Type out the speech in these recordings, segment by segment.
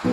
I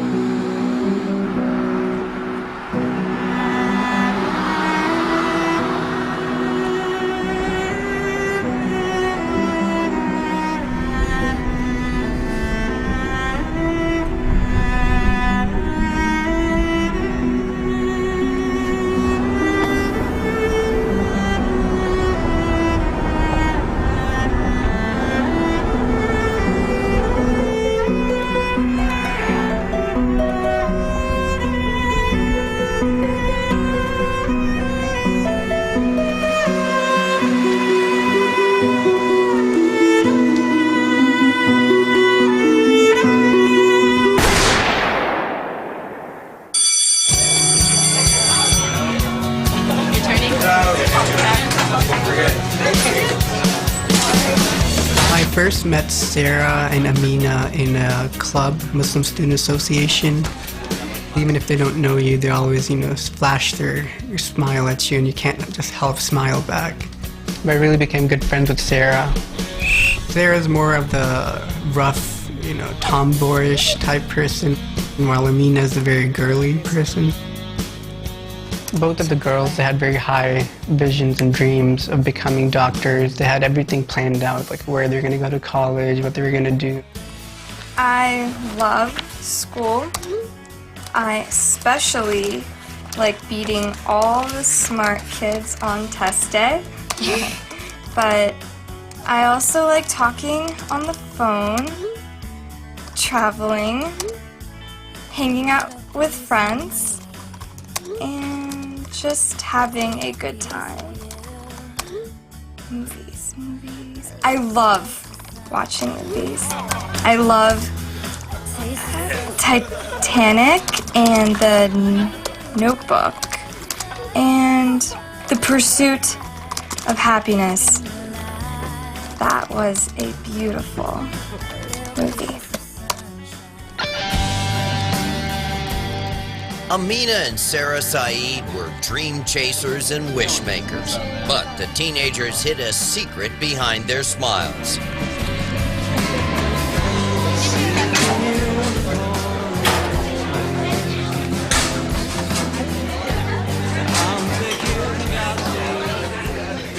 first met Sarah and Amina in a club, Muslim Student Association. Even if they don't know you, they always, flash their smile at you, and you can't just help smile back. But I really became good friends with Sarah. Sarah's more of the rough, tomboyish type person, while Amina is a very girly person. Both of the girls, they had very high visions and dreams of becoming doctors. They had everything planned out, like where they're going to go to college, what they were going to do. I love school. I especially like beating all the smart kids on test day. But I also like talking on the phone, traveling, hanging out with friends, and just having a good time. Movies. I love watching movies. I love Titanic and The Notebook and The Pursuit of Happiness. That was a beautiful movie. Amina and Sarah Said were dream chasers and wish makers, but the teenagers hid a secret behind their smiles.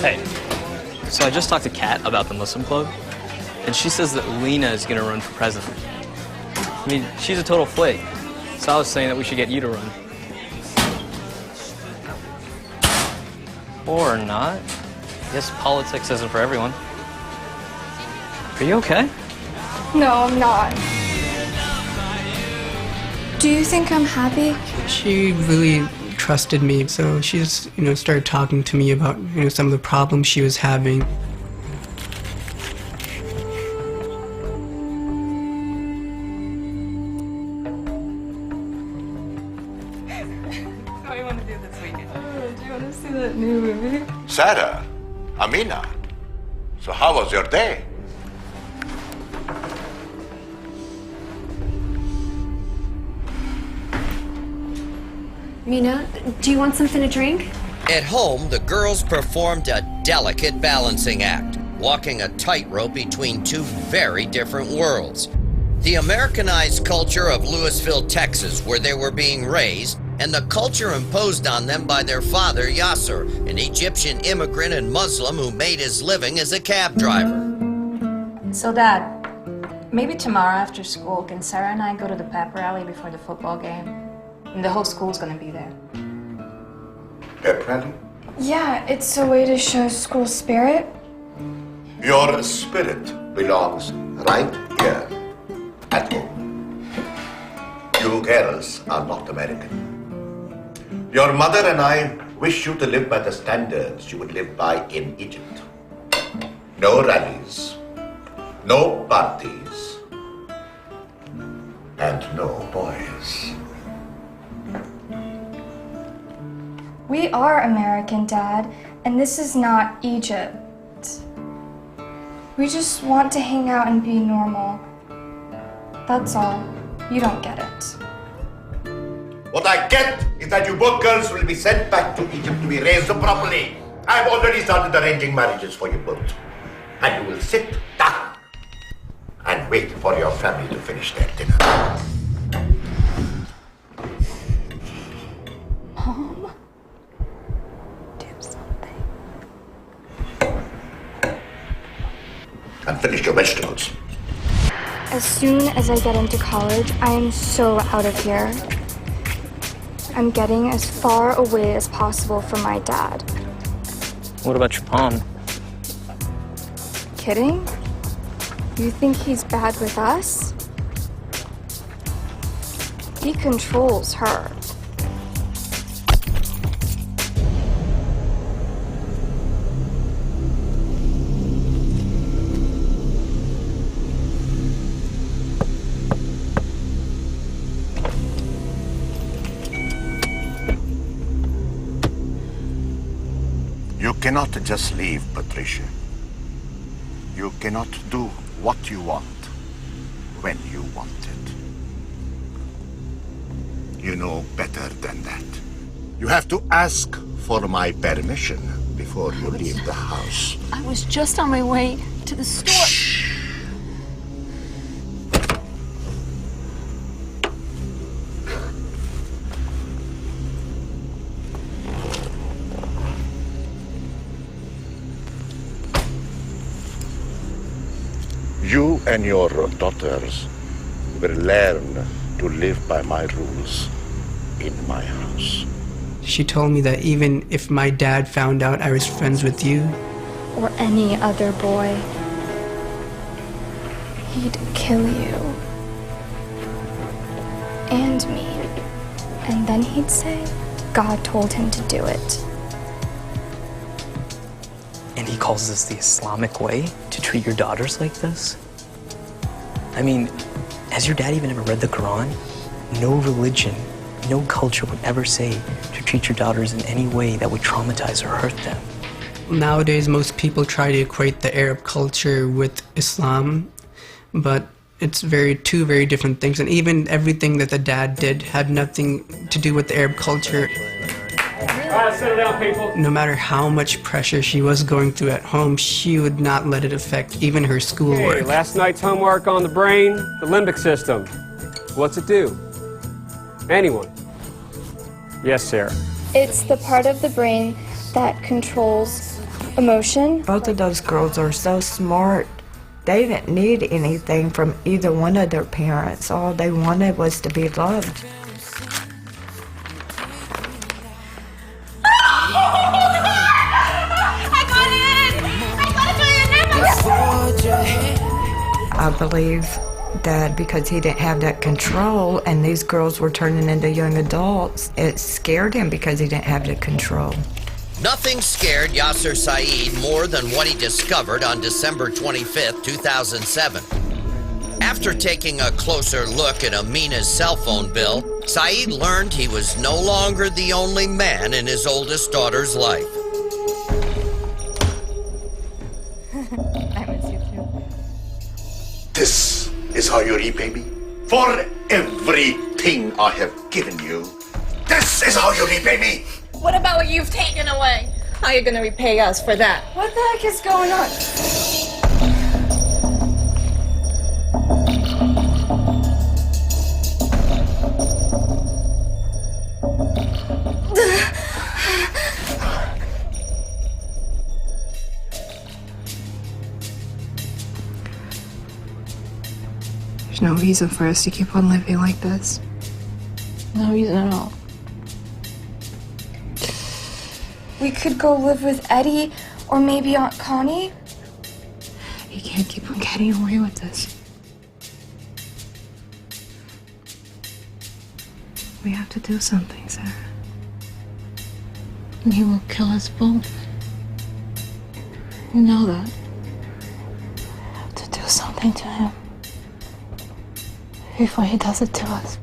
Hey, so I just talked to Kat about the Muslim Club, and she says that Lena is going to run for president. I mean, she's a total flake. So I was saying that we should get you to run. Or not. I guess politics isn't for everyone. Are you okay? No, I'm not. Do you think I'm happy? She really trusted me, so she just, started talking to me about, some of the problems she was having. What do you want to do this weekend? Do you want to see that new movie? Sarah, Amina, so how was your day? Mina, do you want something to drink? At home, the girls performed a delicate balancing act, walking a tightrope between two very different worlds. The Americanized culture of Louisville, Texas, where they were being raised, and the culture imposed on them by their father, Yaser, an Egyptian immigrant and Muslim who made his living as a cab driver. So, Dad, maybe tomorrow after school, can Sarah and I go to the pep rally before the football game? And the whole school's gonna be there. Pep rally? Yeah, it's a way to show school spirit. Your spirit belongs right here at home. You girls are not American. Your mother and I wish you to live by the standards you would live by in Egypt. No rallies, no parties, and no boys. We are American, Dad, and this is not Egypt. We just want to hang out and be normal. That's all. You don't get it. What I get is that you both girls will be sent back to Egypt to be raised properly. I've already started arranging marriages for you both. And you will sit down and wait for your family to finish their dinner. and finish your vegetables. As soon as I get into college, I am so out of here. I'm getting as far away as possible from my dad. What about your mom? Kidding? You think he's bad with us? He controls her. You cannot just leave, Patricia. You cannot do what you want when you want it. You know better than that. You have to ask for my permission before you leave the house. I was just on my way to the store. You and your daughters will learn to live by my rules in my house. She told me that even if my dad found out I was friends with you, Or any other boy, he'd kill you. And me. And then he'd say, God told him to do it. And he calls this the Islamic way to treat your daughters like this? I mean, has your dad even ever read the Quran? No religion, no culture would ever say to treat your daughters in any way that would traumatize or hurt them. nowadays most people try to equate the Arab culture with Islam, but it's two very different things. And even everything that the dad did had nothing to do with the Arab culture. Settle down, people. No matter how much pressure she was going through at home, she would not let it affect even her schoolwork. Hey, last night's homework on the brain, the limbic system. What's it do? Anyone? Yes, Sarah. It's the part of the brain that controls emotion. Both of those girls are so smart. They didn't need anything from either one of their parents. All they wanted was to be loved. I believe that because he didn't have that control and these girls were turning into young adults, it scared him because he didn't have the control. Nothing scared Yaser Said more than what he discovered on December 25th, 2007. After taking a closer look at Amina's cell phone bill, Said learned he was no longer the only man in his oldest daughter's life. I miss you too. This is how you repay me? For everything I have given you. This is how you repay me? What about what you've taken away? How are you gonna repay us for that? What the heck is going on? There's no reason for us to keep on living like this. No reason at all. We could go live with Eddie or maybe Aunt Connie. You can't keep on getting away with this. We have to do something, Sarah. And he will kill us both. You know that. We have to do something to him before he does it to us.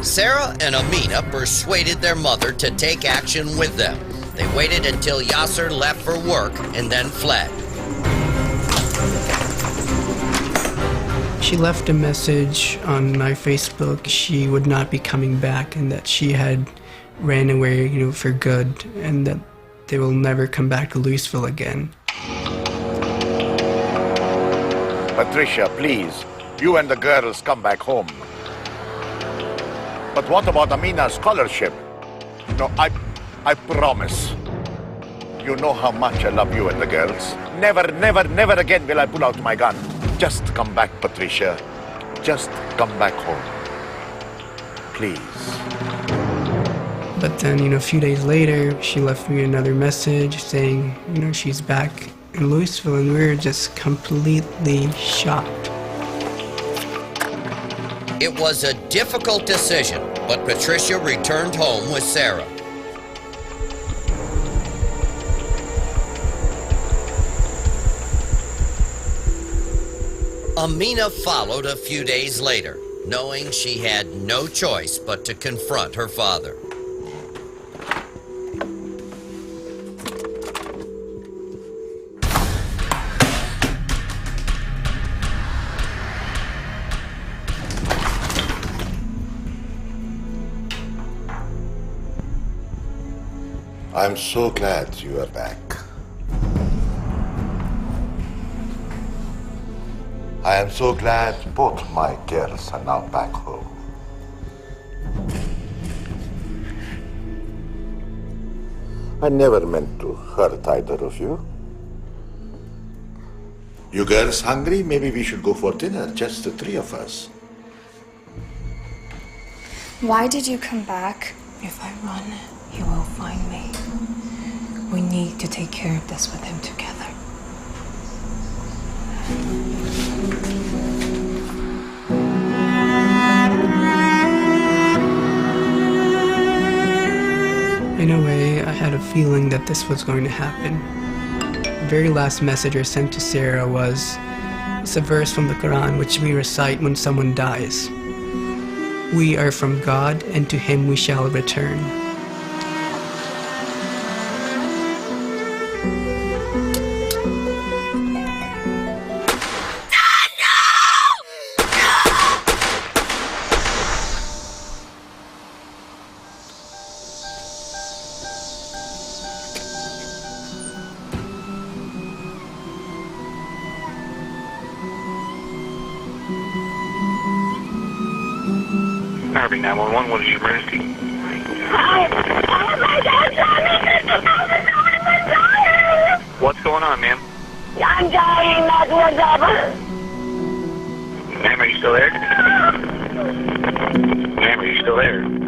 Sarah and Amina persuaded their mother to take action with them. They waited until Yaser left for work and then fled. She left a message on my Facebook. She would not be coming back and that she had ran away, for good, and that they will never come back to Louisville again. Patricia, please. You and the girls come back home. But what about Amina's scholarship? No, I promise. You know how much I love you and the girls. Never, never, never again will I pull out my gun. Just come back, Patricia. Just come back home. Please. But then, a few days later, she left me another message saying, she's back in Louisville, and we were just completely shocked. It was a difficult decision, but Patricia returned home with Sarah. Amina followed a few days later, knowing she had no choice but to confront her father. I'm so glad you are back. I am so glad both my girls are now back home. I never meant to hurt either of you. You girls hungry? Maybe we should go for dinner, just the three of us. Why did you come back? If I run, he will find me. We need to take care of this with him together. In a way, I had a feeling that this was going to happen. The very last message I sent to Sarah was, it's a verse from the Quran which we recite when someone dies. We are from God, and to Him we shall return. Irving, 911, what is your emergency? What's going on, ma'am? I'm dying, that's what's up. Ma'am, are you still there? Ma'am, are you still there?